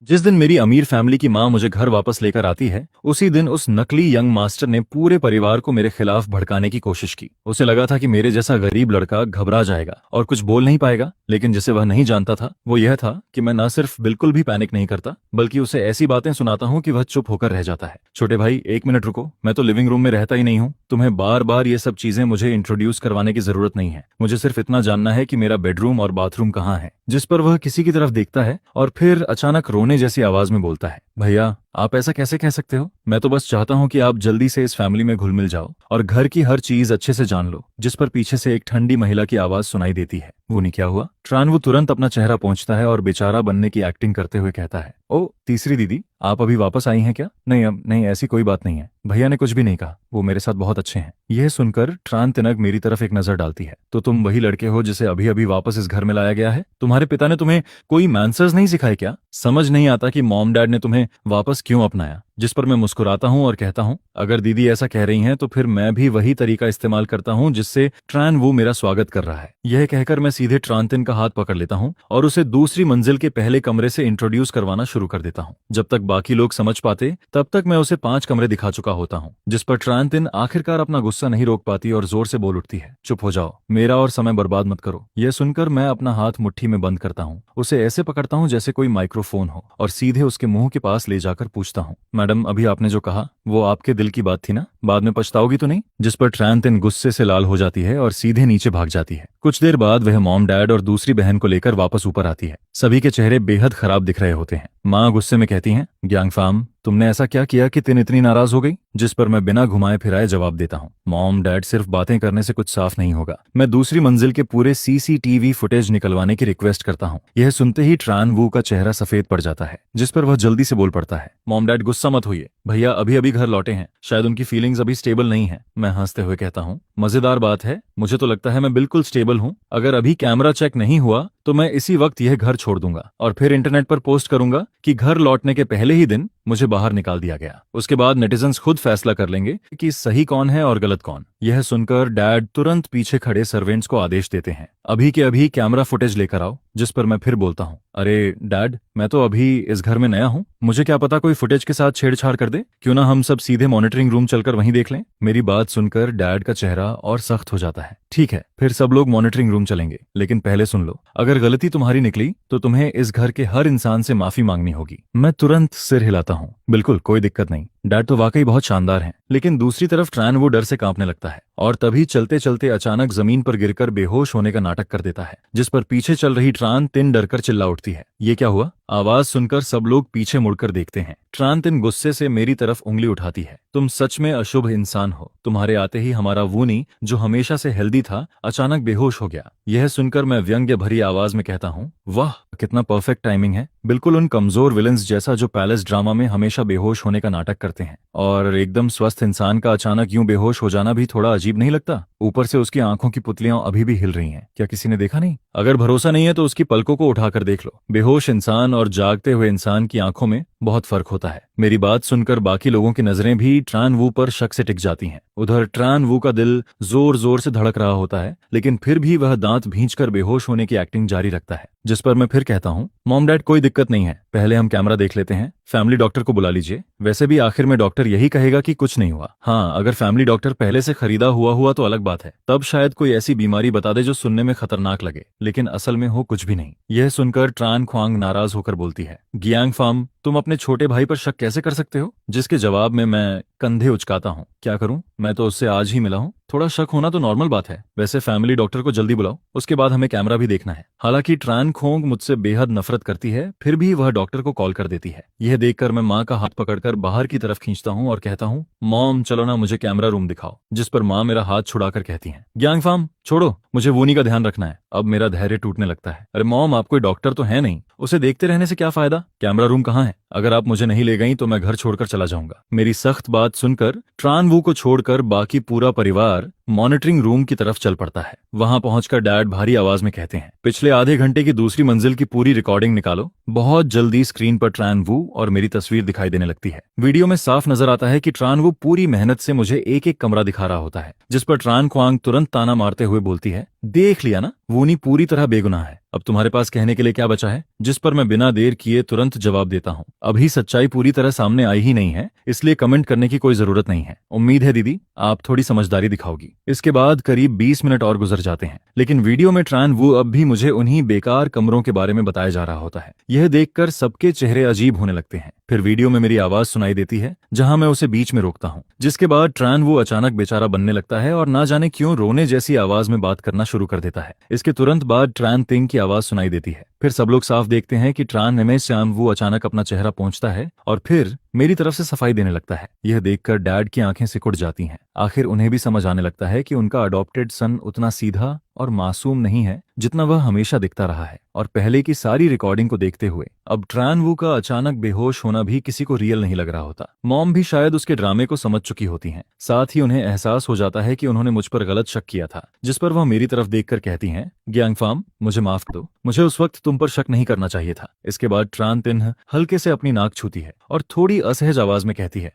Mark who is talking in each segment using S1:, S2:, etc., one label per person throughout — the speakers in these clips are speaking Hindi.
S1: जिस दिन मेरी अमीर फैमिली की माँ मुझे घर वापस लेकर आती है, उसी दिन उस नकली यंग मास्टर ने पूरे परिवार को मेरे खिलाफ भड़काने की कोशिश की। उसे लगा था कि मेरे जैसा गरीब लड़का घबरा जाएगा और कुछ बोल नहीं पाएगा, लेकिन जिसे वह नहीं जानता था वो यह था कि मैं न सिर्फ बिल्कुल भी पैनिक नहीं करता, बल्कि उसे ऐसी बातें सुनाता हूँ कि वह चुप होकर रह जाता है। छोटे भाई, एक मिनट रुको, मैं तो लिविंग रूम में रहता ही नहीं हूँ। तुम्हें बार बार ये सब चीजें मुझे इंट्रोड्यूस करवाने की जरूरत नहीं है। मुझे सिर्फ इतना जानना है कि मेरा बेडरूम और बाथरूम कहाँ है। जिस पर वह किसी की तरफ देखता है और फिर अचानक रोने जैसी आवाज में बोलता है, भैया आप ऐसा कैसे कह सकते हो? मैं तो बस चाहता हूँ कि आप जल्दी से इस फैमिली में घुल मिल जाओ और घर की हर चीज अच्छे से जान लो। जिस पर पीछे से एक ठंडी महिला की आवाज सुनाई देती है, वो नहीं क्या हुआ? ट्रानवू तुरंत अपना चेहरा पहुंचता है और बेचारा बनने की एक्टिंग करते हुए कहता है, ओ तीसरी दीदी, आप अभी वापस आई हैं क्या? नहीं, अब नहीं, ऐसी कोई बात नहीं है। भैया ने कुछ भी नहीं कहा, वो मेरे साथ बहुत अच्छे हैं। यह सुनकर ट्रान तिनक मेरी तरफ एक नजर डालती है। तो तुम वही लड़के हो जिसे अभी अभी वापस इस घर में लाया गया है? तुम्हारे पिता ने तुम्हें कोई मैनर्स नहीं सिखाए क्या? समझ नहीं आता कि मॉम डैड ने तुम्हें वापस क्यों अपनाया? जिस पर मैं मुस्कुराता हूं और कहता हूं, अगर दीदी ऐसा कह रही हैं तो फिर मैं भी वही तरीका इस्तेमाल करता हूं जिससे ट्रान वो मेरा स्वागत कर रहा है। यह कहकर मैं सीधे ट्रांतिन का हाथ पकड़ लेता हूं और उसे दूसरी मंजिल के पहले कमरे से इंट्रोड्यूस करवाना शुरू कर देता हूं। जब तक बाकी लोग समझ पाते तब तक मैं उसे 5 कमरे दिखा चुका होता हूं। जिस पर ट्रांतिन आखिरकार अपना गुस्सा नहीं रोक पाती और जोर से बोल उठती है, चुप हो जाओ, मेरा और समय बर्बाद मत करो। यह सुनकर मैं अपना हाथ मुट्ठी में बंद करता हूं, उसे ऐसे पकड़ता हूं जैसे कोई माइक्रोफोन हो और सीधे उसके मुंह के पास ले जाकर पूछता हूं, मैडम अभी आपने जो कहा वो आपके दिल की बात थी ना? बाद में पछताओगी तो नहीं? जिस पर ट्रांतिन गुस्से से लाल हो जाती है और सीधे नीचे भाग जाती है। कुछ देर बाद वह मॉम डैड और दूसरी बहन को लेकर वापस ऊपर आती है। सभी के चेहरे बेहद खराब दिख रहे होते हैं। माँ गुस्से में कहती हैं, ग्यांगफाम, तुमने ऐसा क्या किया कि तिन इतनी नाराज हो गई? जिस पर मैं बिना घुमाए फिराए जवाब देता हूँ, मॉम डैड, सिर्फ बातें करने से कुछ साफ नहीं होगा। मैं दूसरी मंजिल के पूरे सीसीटीवी फुटेज निकलवाने की रिक्वेस्ट करता हूँ। यह सुनते ही ट्रान वू का चेहरा सफेद पड़ जाता है, जिस पर वह जल्दी से बोल पड़ता है, मॉम डैड गुस्सा मत होइए, भैया अभी अभी घर लौटे हैं, शायद उनकी फीलिंग्स अभी स्टेबल नहीं है। मैं हंसते हुए कहता हूँ, मजेदार बात है, मुझे तो लगता है मैं बिल्कुल स्टेबल हूँ। अगर अभी कैमरा चेक नहीं हुआ तो मैं इसी वक्त यह घर छोड़ दूंगा और फिर इंटरनेट पर पोस्ट करूंगा कि घर लौटने के पहले ही दिन मुझे बाहर निकाल दिया गया। उसके बाद नेटिजन्स खुद फैसला कर लेंगे कि सही कौन है और गलत कौन। यह सुनकर डैड तुरंत पीछे खड़े सर्वेंट्स को आदेश देते हैं, अभी के अभी कैमरा फुटेज लेकर आओ। जिस पर मैं फिर बोलता हूँ, अरे डैड, मैं तो अभी इस घर में नया हूँ, मुझे क्या पता कोई फुटेज के साथ छेड़छाड़ कर दे। क्यों ना हम सब सीधे मॉनिटरिंग रूम चलकर वहीं देख लें। मेरी बात सुनकर डैड का चेहरा और सख्त हो जाता है। ठीक है, फिर सब लोग मॉनिटरिंग रूम चलेंगे, लेकिन पहले सुन लो, अगर गलती तुम्हारी निकली तो तुम्हें इस घर के हर इंसान से माफी मांगनी होगी। मैं तुरंत सिर हिलाता हूँ, बिल्कुल कोई दिक्कत नहीं। डैड तो वाकई बहुत शानदार हैं, लेकिन दूसरी तरफ ट्रान वो डर से कांपने लगता है और तभी चलते चलते अचानक जमीन पर गिरकर बेहोश होने का नाटक कर देता है। जिस पर पीछे चल रही ट्रान तिन डरकर चिल्ला उठती है, ये क्या हुआ? आवाज सुनकर सब लोग पीछे मुड़कर देखते हैं। ट्रान तिन गुस्से से मेरी तरफ उंगली उठाती है, तुम सच में अशुभ इंसान हो। तुम्हारे आते ही हमारा वूनी, जो हमेशा से हेल्दी था, अचानक बेहोश हो गया। यह सुनकर मैं व्यंग्य भरी आवाज में कहता हूँ, वाह कितना परफेक्ट टाइमिंग है, बिल्कुल उन कमजोर विलन्स जैसा जो पैलेस ड्रामा में हमेशा बेहोश होने का नाटक करते हैं। और एकदम स्वस्थ इंसान का अचानक यूं बेहोश हो जाना भी थोड़ा अजीब नहीं लगता? ऊपर से उसकी आंखों की पुतलियां अभी भी हिल रही हैं। क्या किसी ने देखा नहीं? अगर भरोसा नहीं है तो उसकी पलकों को उठाकर देख लो। बेहोश इंसान और जागते हुए इंसान की आंखों में बहुत फर्क होता है। मेरी बात सुनकर बाकी लोगों की नजरें भी ट्रान वू पर शक से टिक जाती हैं। उधर ट्रान वू का दिल जोर जोर से धड़क रहा होता है, लेकिन फिर भी वह दांत भींचकर बेहोश होने की एक्टिंग जारी रखता है। जिस पर मैं फिर कहता हूँ, मॉम डैड कोई दिक्कत नहीं है, पहले हम कैमरा देख लेते हैं, फैमिली डॉक्टर को बुला लीजिए। वैसे भी आखिर में डॉक्टर यही कहेगा कि कुछ नहीं हुआ। हाँ, अगर फैमिली डॉक्टर पहले से खरीदा हुआ तो अलग बात है, तब शायद कोई ऐसी बीमारी बता दे जो सुनने में खतरनाक लगे, लेकिन असल में हो कुछ भी नहीं। यह सुनकर ट्रान ख्वांग नाराज होकर बोलती है, ग्यांगफाम, तुम अपने छोटे भाई पर शक कैसे कर सकते हो? जिसके जवाब में मैं कंधे उचकाता हूँ, क्या करूं, मैं तो उससे आज ही मिला हूँ, थोड़ा शक होना तो नॉर्मल बात है। वैसे फैमिली डॉक्टर को जल्दी बुलाओ, उसके बाद हमें कैमरा भी देखना है। हालांकि ट्रान खोंग मुझसे बेहद नफरत करती है, फिर भी वह डॉक्टर को कॉल कर देती है। यह देखकर मैं माँ का हाथ पकड़कर बाहर की तरफ खींचता हूँ और कहता हूँ, मॉम चलो ना, मुझे कैमरा रूम दिखाओ। जिस पर माँ मेरा हाथ छुड़ाकर कहती है, ग्यांगफाम छोड़ो, मुझे वूनी का ध्यान रखना है। अब मेरा धैर्य टूटने लगता है। अरे मॉम, आप कोई डॉक्टर तो है नहीं, उसे देखते रहने से क्या फायदा? कैमरा रूम कहाँ है? अगर आप मुझे नहीं ले गई तो मैं घर छोड़कर चला जाऊंगा। मेरी सख्त बात सुनकर ट्रान वू को छोड़कर बाकी पूरा परिवार मॉनिटरिंग रूम की तरफ चल पड़ता है। वहां पहुंचकर डैड भारी आवाज में कहते हैं, पिछले आधे घंटे की दूसरी मंजिल की पूरी रिकॉर्डिंग निकालो। बहुत जल्दी स्क्रीन पर ट्रान वू और मेरी तस्वीर दिखाई देने लगती है। वीडियो में साफ नजर आता है कि ट्रान वू पूरी मेहनत से मुझे एक एक कमरा दिखा रहा होता है। जिस पर ट्रान क्वांग तुरंत ताना मारते हुए बोलती है, देख लिया ना, वूनी पूरी तरह बेगुनाह है। अब तुम्हारे पास कहने के लिए क्या बचा है? जिस पर मैं बिना देर किए तुरंत जवाब देता हूँ, अभी सच्चाई पूरी तरह सामने आई ही नहीं है, इसलिए कमेंट करने की कोई जरूरत नहीं है। उम्मीद है दीदी आप थोड़ी समझदारी दिखाओगी। इसके बाद करीब 20 मिनट और गुजर जाते हैं, लेकिन वीडियो में ट्रान वू अब भी मुझे उन्हीं बेकार कमरों के बारे में बताया जा रहा होता है। यह देखकर सबके चेहरे अजीब होने लगते हैं। फिर वीडियो में मेरी आवाज सुनाई देती है, जहां मैं उसे बीच में रोकता हूं। जिसके बाद ट्रान वो अचानक बेचारा बनने लगता है और ना जाने क्यों रोने जैसी आवाज में बात करना शुरू कर देता है। इसके तुरंत बाद ट्रान तिंग की आवाज सुनाई देती है। फिर सब लोग साफ देखते हैं कि ट्रान में श्याम वो अचानक अपना चेहरा पहुंचता है और फिर मेरी तरफ से सफाई देने लगता है। यह देखकर डैड की आंखें सिकुड़ जाती हैं। आखिर उन्हें भी समझ आने लगता है कि उनका अडॉप्टेड सन उतना सीधा और मासूम नहीं है जितना वह हमेशा दिखता रहा है। और पहले की सारी रिकॉर्डिंग को देखते हुए अब ट्रान वू का अचानक बेहोश होना भी किसी को रियल नहीं लग रहा होता। मॉम भी शायद उसके ड्रामे को समझ चुकी होती हैं। साथ ही उन्हें एहसास हो जाता है कि उन्होंने मुझ पर गलत शक किया था, जिस पर वह मेरी तरफ देखकर कहती हैं, ग्यांगफाम मुझे माफ दो, मुझे उस वक्त तुम पर शक नहीं करना चाहिए था। इसके बाद ट्रान तिन्ह हल्के से अपनी नाक छूती है और थोड़ी असहज आवाज में कहती है,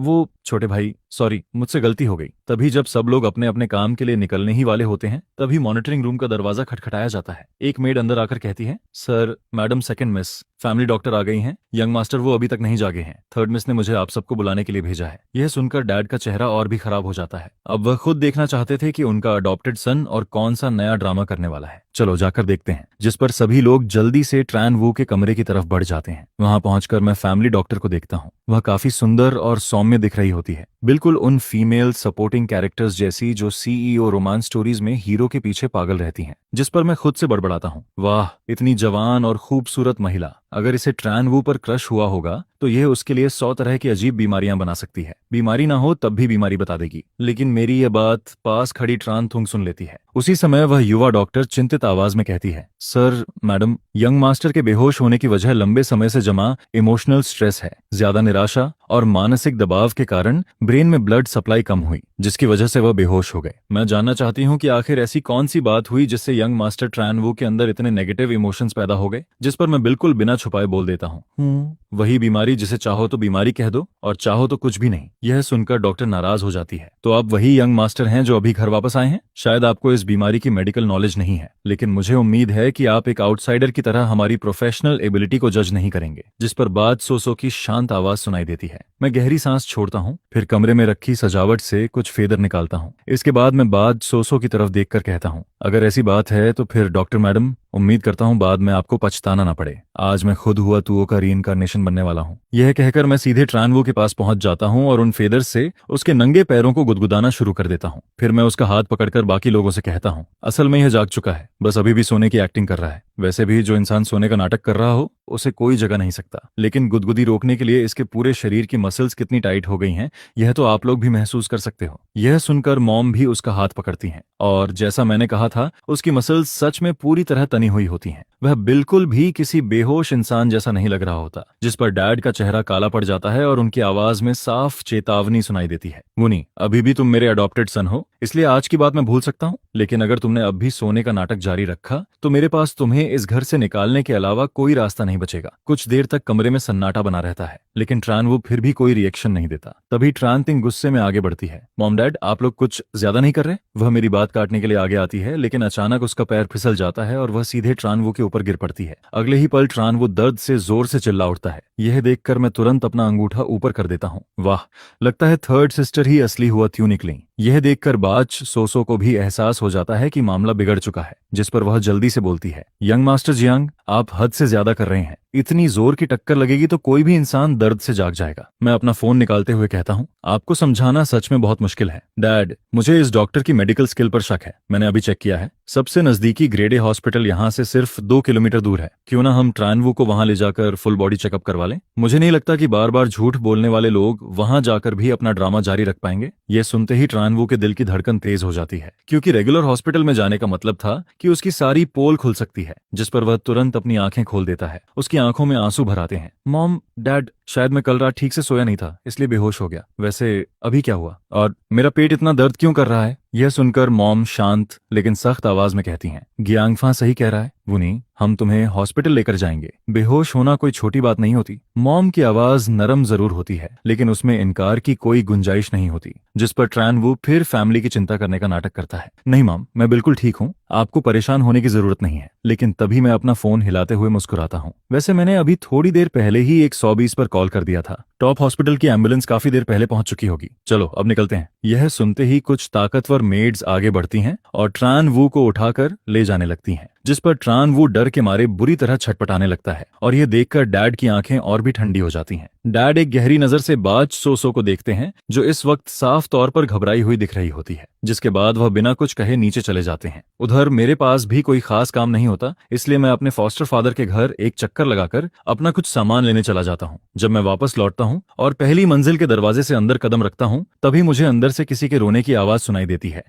S1: वो छोटे भाई सॉरी, मुझसे गलती हो गई। तभी जब सब लोग अपने अपने काम के लिए निकलने ही वाले होते हैं, तभी मॉनिटरिंग रूम का दरवाजा खटखटाया जाता है। एक मेड अंदर आकर कहती है, sir madam second miss, family doctor आ गई हैं। यंग मास्टर वो अभी तक नहीं जागे हैं। थर्ड मिस ने मुझे आप सबको बुलाने के लिए भेजा है। यह सुनकर डैड का चेहरा और भी खराब हो जाता है। अब वह खुद देखना चाहते थे कि उनका अडॉप्टेड सन और कौन सा नया ड्रामा करने वाला है। चलो जाकर देखते हैं। जिस पर सभी लोग जल्दी से ट्रान वू के कमरे की तरफ बढ़ जाते हैं। वहां पहुंचकर मैं फैमिली डॉक्टर को देखता हूँ। वह काफी सुंदर और सौम्य दिख रही होती है, बिल्कुल उन फीमेल सपोर्टिंग कैरेक्टर्स जैसी जो सीईओ रोमांस स्टोरीज में हीरो के पीछे पागल रहती हैं। जिस पर मैं खुद से बड़बड़ाता हूँ, वाह इतनी जवान और खूबसूरत महिला। अगर इसे ट्रान वू पर क्रश हुआ होगा तो यह उसके लिए 100 तरह की अजीब बीमारियां बना सकती है। बीमारी ना हो तब भी बीमारी बता देगी। लेकिन मेरी यह बात पास खड़ी ट्रान थुंग सुन लेती है। उसी समय वह युवा डॉक्टर चिंतित आवाज में कहती है, सर मैडम, यंग मास्टर के बेहोश होने की वजह लंबे समय से जमा इमोशनल स्ट्रेस है। ज्यादा निराशा और मानसिक दबाव के कारण ब्रेन में ब्लड सप्लाई कम हुई, जिसकी वजह से वह बेहोश हो गए। मैं जानना चाहती हूँ कि आखिर ऐसी कौन सी बात हुई जिससे यंग मास्टर ट्रान वू के अंदर इतने नेगेटिव इमोशंस पैदा हो गए। जिस पर मैं बिल्कुल बिना छुपाए बोल देता हूँ, वही बीमारी जिसे चाहो तो बीमारी कह दो और चाहो तो कुछ भी नहीं। यह सुनकर डॉक्टर नाराज हो जाती है। तो आप वही यंग मास्टर हैं जो अभी घर वापस आए हैं? शायद आपको इस बीमारी की मेडिकल नॉलेज नहीं है, लेकिन मुझे उम्मीद है कि आप एक आउटसाइडर की तरह हमारी प्रोफेशनल एबिलिटी को जज नहीं करेंगे। जिस पर बात सोसो की शांत आवाज सुनाई देती है। मैं गहरी सांस छोड़ता हूँ, फिर कमरे में रखी सजावट से कुछ फेदर निकालता हूँ। इसके बाद मैं बात सोसो की तरफ देखकर कहता हूँ, अगर ऐसी बात है तो फिर डॉक्टर मैडम, उम्मीद करता हूँ बाद में आपको पछताना ना पड़े। आज मैं खुद हुआ तुओ का रीइंकार्नेशन बनने वाला हूँ। यह कहकर मैं सीधे ट्रान वू के पास पहुंच जाता हूँ और उन फेदर से उसके नंगे पैरों को गुदगुदाना शुरू कर देता हूँ। फिर मैं उसका हाथ पकड़कर बाकी लोगों से कहता हूँ, असल में यह जाग चुका है, बस अभी भी सोने की एक्टिंग कर रहा है। वैसे भी जो इंसान सोने का नाटक कर रहा हो उसे कोई जगह नहीं सकता, लेकिन गुदगुदी रोकने के लिए इसके पूरे शरीर की मसल्स कितनी टाइट हो गई हैं, यह तो आप लोग भी महसूस कर सकते हो। यह सुनकर मॉम भी उसका हाथ पकड़ती हैं और जैसा मैंने कहा था, उसकी मसल्स सच में पूरी तरह तनी हुई होती हैं। वह बिल्कुल भी किसी बेहोश इंसान जैसा नहीं लग रहा होता। जिस पर डैड का चेहरा काला पड़ जाता है और उनकी आवाज में साफ चेतावनी सुनाई देती है, वुनी अभी भी तुम मेरे अडॉप्टेड सन हो, इसलिए आज की बात मैं भूल सकता हूँ, लेकिन अगर तुमने अब भी सोने का नाटक जारी रखा तो मेरे पास तुम्हें इस घर से निकालने के अलावा कोई रास्ता नहीं बचेगा। कुछ देर तक कमरे में सन्नाटा बना रहता है, लेकिन ट्रान वो फिर भी कोई रिएक्शन नहीं देता। तभी ट्रान तिंग गुस्से में आगे बढ़ती है, मॉम डैड आप लोग कुछ ज्यादा नहीं कर रहे? वह मेरी बात काटने के लिए आगे आती है, लेकिन अचानक उसका पैर फिसल जाता है और वह सीधे ट्रान वो के ऊपर गिर पड़ती है। अगले ही पल ट्रान वो दर्द से जोर से चिल्ला उठता है। यह देखकर मैं तुरंत अपना अंगूठा ऊपर कर देता हूँ। वाह, लगता है थर्ड सिस्टर ही असली हुआ त्यों निकली। यह देखकर बाच सोसो को भी एहसास हो जाता है कि मामला बिगड़ चुका है, जिस पर वह जल्दी से बोलती है, यंग मास्टर जियांग, आप हद से ज्यादा कर रहे हैं। इतनी जोर की टक्कर लगेगी तो कोई भी इंसान दर्द से जाग जाएगा। मैं अपना फोन निकालते हुए कहता हूँ, आपको समझाना सच में बहुत मुश्किल है डैड, मुझे इस डॉक्टर की मेडिकल स्किल पर शक है। मैंने अभी चेक किया है, सबसे नजदीकी ग्रेड ए हॉस्पिटल यहाँ से सिर्फ 2 किलोमीटर दूर है। क्यों ना हम ट्रान वू को वहां ले जाकर फुल बॉडी चेकअप करवा लें? मुझे नहीं लगता कि बार बार झूठ बोलने वाले लोग वहां जाकर भी अपना ड्रामा जारी रख पाएंगे। यह सुनते ही ट्रान वू के दिल की धड़कन तेज हो जाती है, क्योंकि रेगुलर हॉस्पिटल में जाने का मतलब था कि उसकी सारी पोल खुल सकती है। जिस पर वह तुरंत अपनी आंखें खोल देता है। उसकी आंखों में आंसू भर आते हैं। मॉम डैड, शायद मैं कल रात ठीक से सोया नहीं था, इसलिए बेहोश हो गया। वैसे अभी क्या हुआ और मेरा पेट इतना दर्द क्यों कर रहा है? यह सुनकर मॉम शांत लेकिन सख्त आवाज में कहती हैं, गियांगफा सही कह रहा है, वुनी, हम तुम्हें हॉस्पिटल लेकर जाएंगे। बेहोश होना कोई छोटी बात नहीं होती। मॉम की आवाज नरम जरूर होती है, लेकिन उसमें इनकार की कोई गुंजाइश नहीं होती, जिस पर ट्रान वू फिर फैमिली की चिंता करने का नाटक करता है। नहीं मॉम, मैं बिल्कुल ठीक हूँ, आपको परेशान होने की जरूरत नहीं है। लेकिन तभी मैं अपना फोन हिलाते हुए मुस्कुराता हूँ। वैसे मैंने अभी थोड़ी देर पहले ही 120 पर कॉल कर दिया था। टॉप हॉस्पिटल की एम्बुलेंस काफी देर पहले पहुंच चुकी होगी। चलो अब निकलते हैं। यह सुनते ही कुछ ताकतवर मेड्स आगे बढ़ती हैं और ट्रान वू को उठाकर ले जाने लगती हैं, जिस पर ट्रान वू डर के मारे बुरी तरह छटपटाने लगता है। और यह देखकर डैड की आंखें और भी ठंडी हो जाती हैं। डैड एक गहरी नजर से बाज सोसो को देखते हैं, जो इस वक्त साफ तौर पर घबराई हुई दिख रही होती है, जिसके बाद वह बिना कुछ कहे नीचे चले जाते हैं। उधर मेरे पास भी कोई खास काम नहीं होता, इसलिए मैं अपने फॉस्टर फादर के घर एक चक्कर लगाकर अपना कुछ सामान लेने चला जाता हूँ। जब मैं वापस लौटता हूँ और पहली मंजिल के दरवाजे से अंदर कदम रखता हूँ, तभी मुझे अंदर से किसी के रोने की आवाज सुनाई देती है।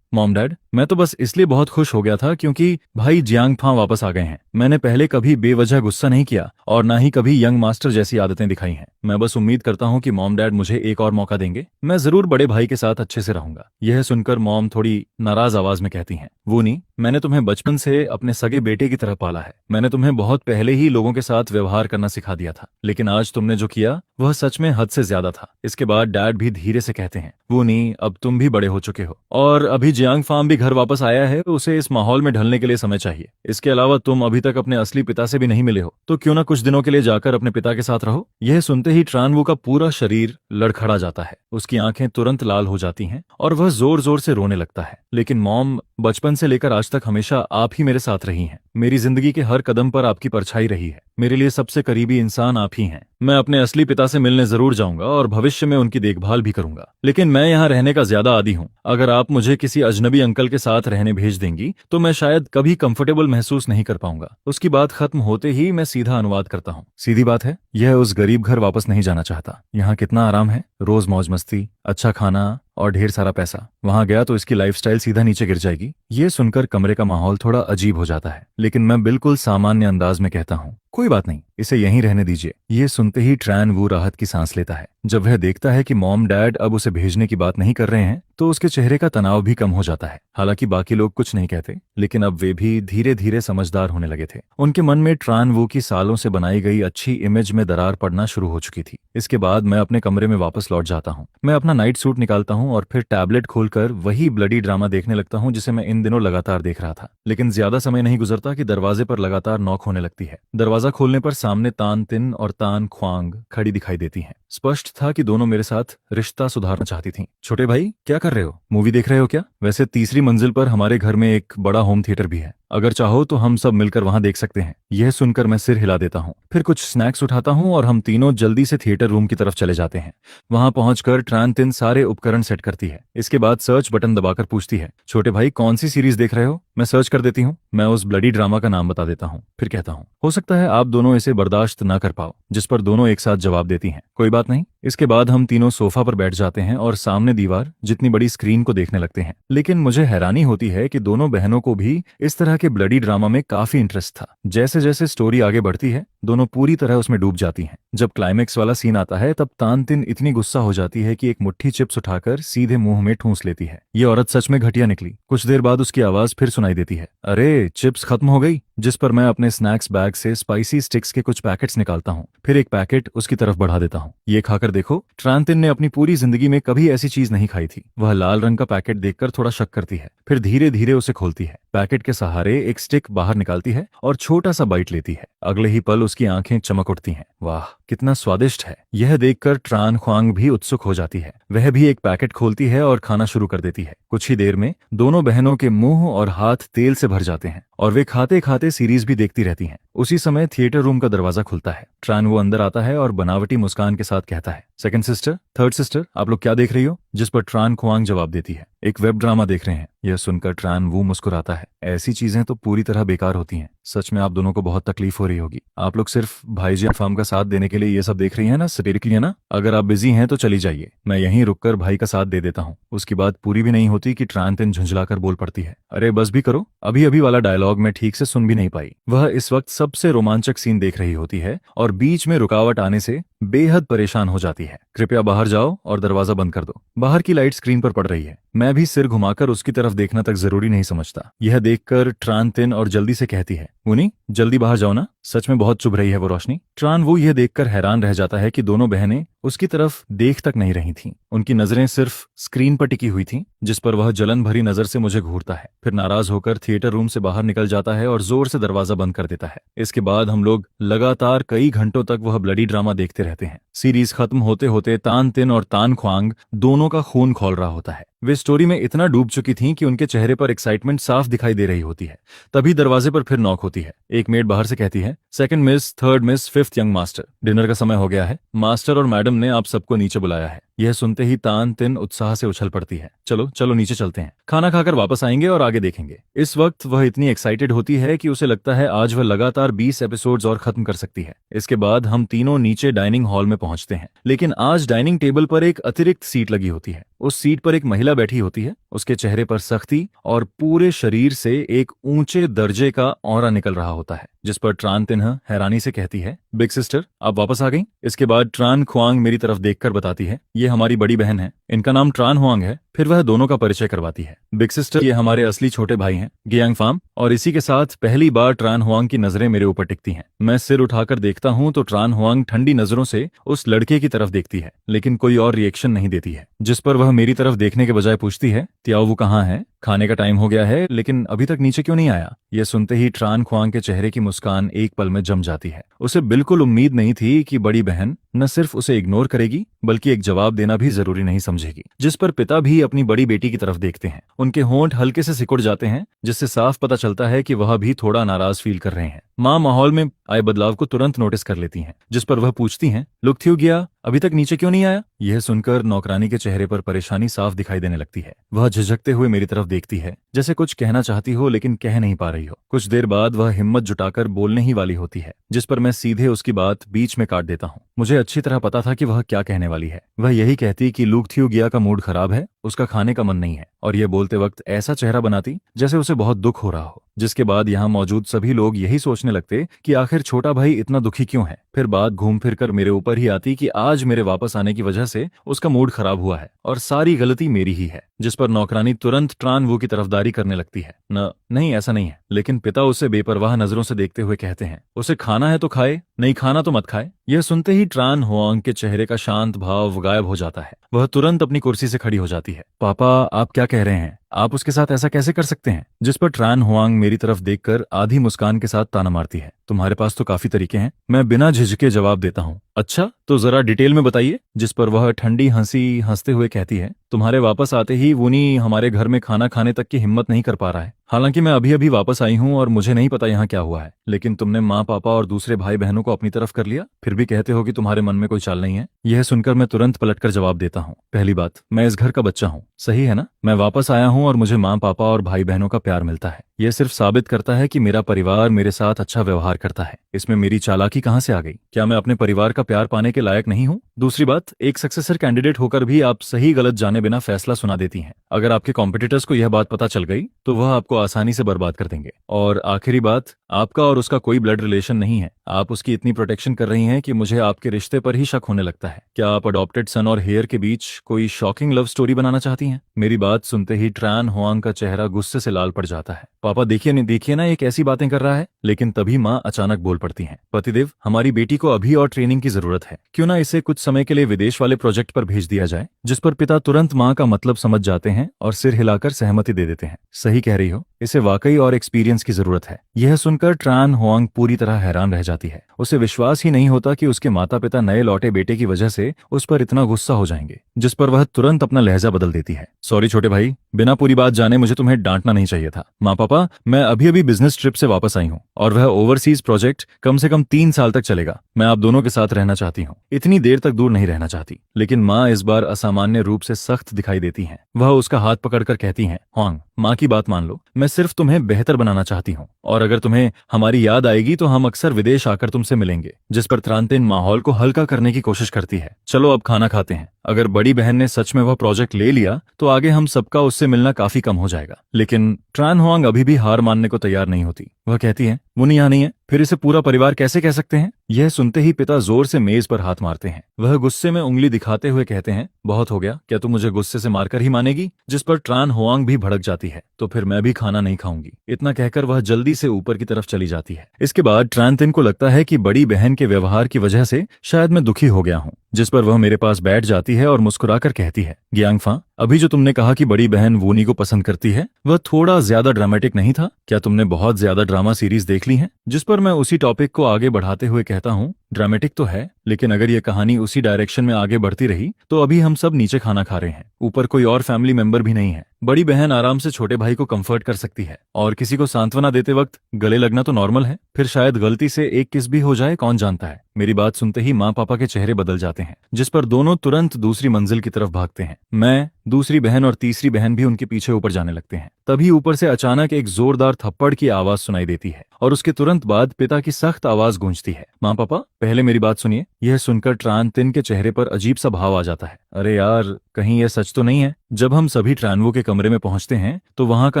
S1: मॉम डैड, मैं तो बस इसलिए बहुत खुश हो गया था क्योंकि भाई जियांग फा वापस आ गए हैं। मैंने पहले कभी बेवजह गुस्सा नहीं किया और ना ही कभी यंग मास्टर जैसी आदतें दिखाई हैं। मैं बस उम्मीद करता हूँ कि मॉम डैड मुझे एक और मौका देंगे। मैं जरूर बड़े भाई के साथ अच्छे से रहूंगा। यह सुनकर मॉम थोड़ी नाराज आवाज में कहती हैं, वूनी, मैंने तुम्हें बचपन से अपने सगे बेटे की तरह पाला है। मैंने तुम्हें बहुत पहले ही लोगों के साथ व्यवहार करना सिखा दिया था, लेकिन आज तुमने जो किया वह सच में हद से ज्यादा था। इसके बाद डैड भी धीरे से कहते हैं, वूनी, अब तुम भी बड़े हो चुके हो और अभी जियांग फार्म भी घर वापस आया है, उसे इस माहौल में ढलने के लिए समय चाहिए। इसके अलावा तुम अभी तक अपने असली पिता से भी नहीं मिले हो, तो क्यों ना कुछ दिनों के लिए जाकर अपने पिता के साथ रहो। यह सुनते ही ट्रान वू का पूरा शरीर लड़खड़ा जाता है। उसकी आंखें तुरंत लाल हो जाती हैं और वह जोर जोर से रोने लगता है। लेकिन मॉम, बचपन से लेकर आज तक हमेशा आप ही मेरे साथ रही हैं। मेरी जिंदगी के हर कदम पर आपकी परछाई रही है। मेरे लिए सबसे करीबी इंसान आप ही हैं। मैं अपने असली पिता से मिलने जरूर जाऊंगा और भविष्य में उनकी देखभाल भी करूंगा, लेकिन मैं यहाँ रहने का ज्यादा आदी हूँ। अगर आप मुझे किसी अजनबी अंकल के साथ रहने भेज देंगी तो मैं शायद कभी कंफर्टेबल महसूस नहीं कर पाऊंगा। उसकी बात खत्म होते ही मैं सीधा अनुवाद करता हूँ। सीधी बात है, यह उस गरीब घर वापस नहीं जाना चाहता। यहाँ कितना आराम है, रोज मौज मस्ती, अच्छा खाना और ढेर सारा पैसा। वहां गया तो इसकी लाइफस्टाइल सीधा नीचे गिर जाएगी। ये सुनकर कमरे का माहौल थोड़ा अजीब हो जाता है, लेकिन मैं बिल्कुल सामान्य अंदाज में कहता हूँ, कोई बात नहीं, इसे यहीं रहने दीजिए। ये सुनते ही ट्रान वू राहत की सांस लेता है। जब वह देखता है कि मॉम डैड अब उसे भेजने की बात नहीं कर रहे हैं, तो उसके चेहरे का तनाव भी कम हो जाता है। हालांकि बाकी लोग कुछ नहीं कहते, लेकिन अब वे भी धीरे धीरे समझदार होने लगे थे। उनके मन में ट्रान वू की सालों से बनाई गई अच्छी इमेज में दरार पड़ना शुरू हो चुकी थी। इसके बाद मैं अपने कमरे में वापस लौट जाता हूँ। मैं अपना नाइट सूट निकालता हूँ और फिर टैबलेट खोलकर वही ब्लडी ड्रामा देखने लगता हूँ जिसे मैं इन दिनों लगातार देख रहा था। लेकिन ज्यादा समय नहीं गुजरता कि दरवाजे पर लगातार नॉक होने लगती है। दरवाजा खोलने पर सामने तान तिन और तान ख्वांग खड़ी दिखाई देती हैं। स्पष्ट था कि दोनों मेरे साथ रिश्ता सुधारना चाहती थीं। छोटे भाई, क्या कर रहे हो? मूवी देख रहे हो क्या? वैसे तीसरी मंजिल पर हमारे घर में एक बड़ा होम थिएटर भी है, अगर चाहो तो हम सब मिलकर वहां देख सकते हैं। यह सुनकर मैं सिर हिला देता हूँ। फिर कुछ स्नैक्स उठाता हूँ और हम तीनों जल्दी से थिएटर रूम की तरफ चले जाते हैं। वहां पहुंचकर ट्रान तिन सारे उपकरण सेट करती है। इसके बाद सर्च बटन दबाकर पूछती है, छोटे भाई कौन सी सीरीज देख रहे हो? मैं सर्च कर देती हूँ। मैं उस ब्लडी ड्रामा का नाम बता देता हूँ। फिर कहता हूँ, हो सकता है आप दोनों इसे बर्दाश्त ना कर पाओ, जिस पर दोनों एक साथ जवाब देती हैं, कोई बात नहीं। इसके बाद हम तीनों सोफा पर बैठ जाते हैं और सामने दीवार जितनी बड़ी स्क्रीन को देखने लगते हैं। लेकिन मुझे हैरानी होती है कि दोनों बहनों को भी इस तरह के ब्लडी ड्रामा में काफी इंटरेस्ट था। जैसे जैसे स्टोरी आगे बढ़ती है, दोनों पूरी तरह उसमें डूब जाती हैं। जब क्लाइमेक्स वाला सीन आता है, तब तानतिन इतनी गुस्सा हो जाती है कि एक मुट्ठी चिप्स उठाकर सीधे मुंह में ठूंस लेती है। ये औरत सच में घटिया निकली। कुछ देर बाद उसकी आवाज फिर सुनाई देती है, अरे चिप्स खत्म हो गई। जिस पर मैं अपने स्नैक्स बैग से स्पाइसी स्टिक्स के कुछ पैकेट्स निकालता हूँ। फिर एक पैकेट उसकी तरफ बढ़ा देता हूँ। ये खाकर देखो। ट्रांतिन ने अपनी पूरी जिंदगी में कभी ऐसी चीज नहीं खाई थी। वह लाल रंग का पैकेट देखकर थोड़ा शक करती है, फिर धीरे धीरे उसे खोलती है। पैकेट के सहारे एक स्टिक बाहर निकालती है और छोटा सा बाइट लेती है। अगले ही पल उसकी आंखें चमक उठती हैं। वाह, कितना स्वादिष्ट है। यह देखकर ट्रान ख्वांग भी उत्सुक हो जाती है। वह भी एक पैकेट खोलती है और खाना शुरू कर देती है। कुछ ही देर में दोनों बहनों के मुंह और हाथ तेल से भर जाते हैं और वे खाते खाते सीरीज भी देखती रहती हैं। उसी समय थिएटर रूम का दरवाजा खुलता है। ट्रान वो अंदर आता है और बनावटी मुस्कान के साथ कहता है, सेकंड सिस्टर, थर्ड सिस्टर, आप लोग क्या देख रही हो? जिस पर ट्रान ख्वांग जवाब देती है, एक वेब ड्रामा देख रहे हैं। यह सुनकर ट्रान वो मुस्कुराता है। ऐसी चीजें तो पूरी तरह बेकार होती हैं। सच में आप दोनों को बहुत तकलीफ हो रही होगी। आप लोग सिर्फ भाईजी फार्म का साथ देने के लिए ये सब देख रही हैं ना, सटेरिकली है ना? अगर आप बिजी हैं तो चली जाइए, मैं यहीं रुककर भाई का साथ दे देता हूँ। उसकी बात पूरी भी नहीं होती कि ट्रांतिन झुंझलाकर बोल पड़ती है, अरे बस भी करो, अभी अभी वाला डायलॉग मैं ठीक से सुन भी नहीं पाई। वह इस वक्त सबसे रोमांचक सीन देख रही होती है और बीच में रुकावट आने से बेहद परेशान हो जाती है। कृपया बाहर जाओ और दरवाजा बंद कर दो। बाहर की लाइट स्क्रीन पर पड़ रही है। मैं भी सिर घुमाकर उसकी तरफ देखना तक जरूरी नहीं समझता। यह देखकर ट्रान तिन और जल्दी से कहती है, मुनी जल्दी बाहर जाओ ना, सच में बहुत चुभ रही है वो रोशनी। ट्रान वो यह देखकर हैरान रह जाता है कि दोनों बहनें उसकी तरफ देख तक नहीं रही थीं। उनकी नजरें सिर्फ स्क्रीन पर टिकी हुई थीं, जिस पर वह जलन भरी नजर से मुझे घूरता है, फिर नाराज होकर थिएटर रूम से बाहर निकल जाता है और जोर से दरवाजा बंद कर देता है। इसके बाद हम लोग लगातार कई घंटों तक वह ब्लडी ड्रामा देखते रहते हैं। सीरीज खत्म होते होते तान तिन और तान ख्वांग दोनों का खून खौल रहा होता है। वे स्टोरी में इतना डूब चुकी थीं कि उनके चेहरे पर एक्साइटमेंट साफ दिखाई दे रही होती है। तभी दरवाजे पर फिर नॉक होती है। एक मेड बाहर से कहती है, second miss, third miss, fifth young master, dinner का समय हो गया है। मास्टर और मैडम ने आप सबको नीचे बुलाया है। यह सुनते ही तान तिन उत्साह से उछल पड़ती है। चलो चलो नीचे चलते हैं, खाना खाकर वापस आएंगे और आगे देखेंगे। इस वक्त वह इतनी एक्साइटेड होती है कि उसे लगता है आज वह लगातार 20 एपिसोड्स और खत्म कर सकती है। इसके बाद हम तीनों नीचे डाइनिंग हॉल में पहुंचते हैं, लेकिन आज डाइनिंग टेबल पर एक अतिरिक्त सीट लगी होती है। उस सीट पर एक महिला बैठी होती है। उसके चेहरे पर सख्ती और पूरे शरीर से एक ऊंचे दर्जे का ऑरा निकल रहा होता है, जिस पर ट्रान तिन्ह हैरानी से कहती है, बिग सिस्टर आप वापस आ गई। इसके बाद ट्रान ख्वांग मेरी तरफ देखकर बताती है, ये हमारी बड़ी बहन है, इनका नाम ट्रान हुआंग है। फिर वह दोनों का परिचय करवाती है। बिग सिस्टर ये हमारे असली छोटे भाई हैं, गियांग फाम। और इसी के साथ पहली बार ट्रान हुआंग की नजरें मेरे ऊपर टिकती हैं। मैं सिर उठाकर देखता हूं तो ट्रान हुआंग ठंडी नजरों से उस लड़के की तरफ देखती है, लेकिन कोई और रिएक्शन नहीं देती है, जिस पर वह मेरी तरफ देखने के बजाय पूछती है, त्याओ वो कहाँ है? खाने का टाइम हो गया है, लेकिन अभी तक नीचे क्यों नहीं आया? यह सुनते ही ट्रान ख्वांग के चेहरे की मुस्कान एक पल में जम जाती है। उसे बिल्कुल उम्मीद नहीं थी कि बड़ी बहन न सिर्फ उसे इग्नोर करेगी, बल्कि एक जवाब देना भी जरूरी नहीं समझेगी। जिस पर पिता भी अपनी बड़ी बेटी की तरफ देखते हैं। उनके होंठ हल्के से सिकुड़ जाते हैं, जिससे साफ पता चलता है कि वह भी थोड़ा नाराज फील कर रहे हैं। माँ माहौल में आए बदलाव को तुरंत नोटिस कर लेती हैं, जिस पर वह पूछती हैं, लुक थ्यू गया, अभी तक नीचे क्यों नहीं आया? यह सुनकर नौकरानी के चेहरे पर परेशानी साफ दिखाई देने लगती है। वह झिझकते हुए मेरी तरफ देखती है, जैसे कुछ कहना चाहती हो लेकिन कह नहीं पा रही हो। कुछ देर बाद वह हिम्मत जुटाकर बोलने ही वाली होती है, जिस पर मैं सीधे उसकी बात बीच में काट देता हूँ। मुझे अच्छी तरह पता था कि वह क्या कहने वाली है। वह यही कहती कि लुक थ्यू गया का मूड खराब है, उसका खाने का मन नहीं है, और यह बोलते वक्त ऐसा चेहरा बनाती जैसे उसे बहुत दुख हो रहा हो। जिसके बाद यहाँ मौजूद सभी लोग यही सोचने लगते कि आखिर छोटा भाई इतना दुखी क्यों है। फिर बात घूम फिर कर मेरे ऊपर ही आती कि आज मेरे वापस आने की वजह से उसका मूड खराब हुआ है और सारी गलती मेरी ही है। जिस पर नौकरानी तुरंत ट्रान वू की तरफदारी करने लगती है। नहीं ऐसा नहीं है। लेकिन पिता उसे बेपरवाह नजरों से देखते हुए कहते हैं, उसे खाना है तो खाए, नहीं खाना तो मत खाए। यह सुनते ही ट्रान हुआंग के चेहरे का शांत भाव गायब हो जाता है। वह तुरंत अपनी कुर्सी से खड़ी हो जाती है। पापा आप क्या कह रहे हैं? आप उसके साथ ऐसा कैसे कर सकते हैं? जिस पर ट्रान हुआंग मेरी तरफ देखकर आधी मुस्कान के साथ ताना मारती है। तुम्हारे पास तो काफी तरीके हैं। मैं बिना झिझके जवाब देता हूँ, अच्छा तो जरा डिटेल में बताइए। जिस पर वह ठंडी हंसी हंसते हुए कहती है, तुम्हारे वापस आते ही वुनी हमारे घर में खाना खाने तक की हिम्मत नहीं कर पा रहा है। हालांकि मैं अभी अभी वापस आई हूँ और मुझे नहीं पता यहाँ क्या हुआ है, लेकिन तुमने माँ पापा और दूसरे भाई बहनों को अपनी तरफ कर लिया, फिर भी कहते हो कि तुम्हारे मन में कोई चाल नहीं है। यह सुनकर मैं तुरंत पलटकर जवाब देता हूँ, पहली बात मैं इस घर का बच्चा हूँ, सही है ना? मैं वापस आया हूँ और मुझे माँ पापा और भाई बहनों का प्यार मिलता है। यह सिर्फ साबित करता है कि मेरा परिवार मेरे साथ अच्छा व्यवहार करता है। इसमें मेरी चालाकी कहाँ से आ गई? क्या मैं अपने परिवार का प्यार पाने के लायक नहीं हूँ? दूसरी बात, एक सक्सेसर कैंडिडेट होकर भी आप सही गलत जाने बिना फैसला सुना देती हैं। अगर आपके कॉम्पिटिटर्स को यह बात पता चल गई तो वह आपको आसानी से बर्बाद कर देंगे। और आखिरी बात, आपका और उसका कोई ब्लड रिलेशन नहीं है। आप उसकी इतनी प्रोटेक्शन कर रही हैं कि मुझे आपके रिश्ते पर ही शक होने लगता है। क्या आप अडॉप्टेड सन और हेयर के बीच कोई शॉकिंग लव स्टोरी बनाना चाहती हैं? मेरी बात सुनते ही ट्रान हुआंग का चेहरा गुस्से से लाल पड़ जाता है। पापा देखिए ना, ये कैसी बातें कर रहा है। लेकिन तभी माँ अचानक बोल पड़ती हैं, पतिदेव हमारी बेटी को अभी और ट्रेनिंग की जरूरत है, क्यों ना इसे कुछ समय के लिए विदेश वाले प्रोजेक्ट पर भेज दिया जाए। जिस पर पिता तुरंत माँ का मतलब समझ जाते हैं और सिर हिलाकर सहमति दे देते हैं। सही कह रही हो, इसे वाकई और एक्सपीरियंस की जरूरत है। यह सुनकर ट्रान हुआंग पूरी तरह हैरान रह जाती है। उसे विश्वास ही नहीं होता कि उसके माता पिता नए लौटे बेटे की वजह से उस पर इतना गुस्सा हो जाएंगे। जिस पर वह तुरंत अपना लहजा बदल देती है, सॉरी छोटे भाई, बिना पूरी बात जाने मुझे तुम्हें डांटना नहीं चाहिए था। माँ पापा मैं अभी अभी बिजनेस ट्रिप से वापस आई हूँ और वह ओवरसीज प्रोजेक्ट कम से कम 3 साल तक चलेगा। मैं आप दोनों के साथ रहना चाहती हूँ, इतनी देर तक दूर नहीं रहना चाहती। लेकिन माँ इस बार असामान्य रूप से सख्त दिखाई देती हैं। वह उसका हाथ पकड़कर कहती हैं, हुआंग माँ की बात मान लो, मैं सिर्फ तुम्हें बेहतर बनाना चाहती हूँ और अगर तुम्हें हमारी याद आएगी तो हम अक्सर विदेश आकर तुमसे मिलेंगे। जिस पर त्रांतिन माहौल को हल्का करने की कोशिश करती है, चलो अब खाना खाते हैं। अगर बड़ी बहन ने सच में वह प्रोजेक्ट ले लिया तो आगे हम सबका उससे मिलना काफी कम हो जाएगा। लेकिन ट्रान हुआंग अभी भी हार मानने को तैयार नहीं होती। वह कहती है, मुनी यहाँ नहीं है, फिर इसे पूरा परिवार कैसे कह सकते हैं? यह सुनते ही पिता जोर से मेज पर हाथ मारते हैं। वह गुस्से में उंगली दिखाते हुए कहते हैं, बहुत हो गया, क्या तू मुझे गुस्से से मारकर ही मानेगी? जिस पर ट्रान होआंग भी भड़क जाती है, तो फिर मैं भी खाना नहीं खाऊंगी। इतना कहकर वह जल्दी से ऊपर की तरफ चली जाती है। इसके बाद ट्रान तिन को लगता है कि बड़ी बहन के व्यवहार की वजह से शायद मैं दुखी हो गया हूँ, जिस पर वह मेरे पास बैठ जाती है और मुस्कुराकर कहती है, ग्यांगफा, अभी जो तुमने कहा कि बड़ी बहन वूनी को पसंद करती है, वह थोड़ा ज्यादा ड्रामेटिक नहीं था? क्या तुमने बहुत ज्यादा ड्रामा सीरीज देख ली है? जिस पर मैं उसी टॉपिक को आगे बढ़ाते हुए कहता हूँ, ड्रामेटिक तो है, लेकिन अगर यह कहानी उसी डायरेक्शन में आगे बढ़ती रही तो अभी हम सब नीचे खाना खा रहे हैं, ऊपर कोई और फैमिली मेंबर भी नहीं है। बड़ी बहन आराम से छोटे भाई को कंफर्ट कर सकती है, और किसी को सांत्वना देते वक्त गले लगना तो नॉर्मल है, फिर शायद गलती से एक किस भी हो जाए, कौन जानता है। मेरी बात सुनते ही माँ पापा के चेहरे बदल जाते हैं, जिस पर दोनों तुरंत दूसरी मंजिल की तरफ भागते हैं। मैं, दूसरी बहन और तीसरी बहन भी उनके पीछे ऊपर जाने लगते हैं। तभी ऊपर से अचानक एक जोरदार थप्पड़ की आवाज सुनाई देती है, और उसके तुरंत बाद पिता की सख्त आवाज गूंजती है, माँ पापा, पहले मेरी बात सुनिए। यह सुनकर ट्रान तिन के चेहरे पर अजीब सा भाव आ जाता है। अरे यार, कहीं यह सच तो नहीं है? जब हम सभी ट्रानवू के कमरे में पहुंचते हैं तो वहां का